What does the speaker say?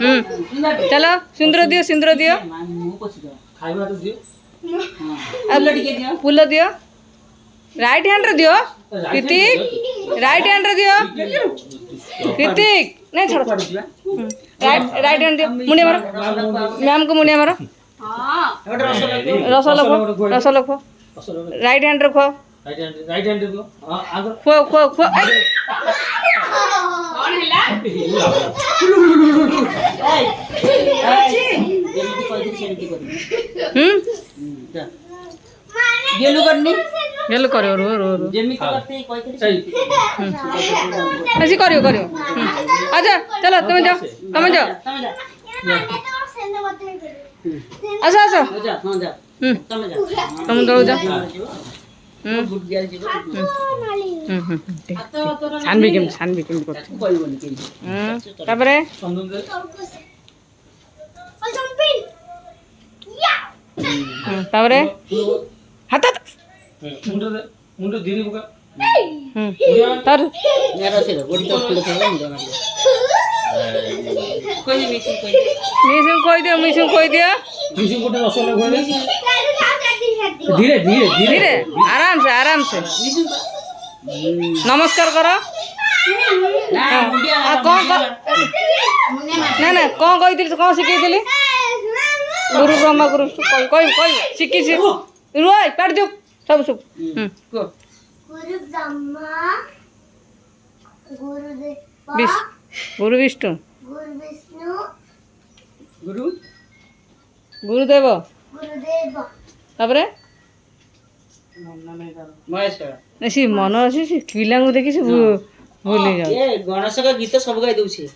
चलो सिंदूर दियो फूल दियो राइट हैंड रे दियो कृतिक राइट हैंड रे दियो कृतिक नहीं छोड़ो राइट हैंड दियो मुंडिया मारो मैम को मुंडिया मारो रस लखो राइट हैंड रखो खो खो खो गेलु करियो रो रो रो ऐसे करियो अच्छा चलो तुम जाओ आसो तुम दौड़ जाओ छानबी केम तापरे तापरे हाथ मुंडो धीरे बुका तार मेरा से बॉडी तो फुल थे कोई मिसिंग कोई दिया मिसिंग कोटे रसोला कोई धीरे आराम से नमस्कार करो कौन ना कौन कही कौन शिखी गुरु ब्रह्मा गुरु कही शिखी रुआ पेट दो सब सब गुरु ब्रह्मा गुरु विष्णु गुरुदेव तापरे सी मन अच्छी पिला देखी भूली जाओ गणेश का गीत सब गाई दउछे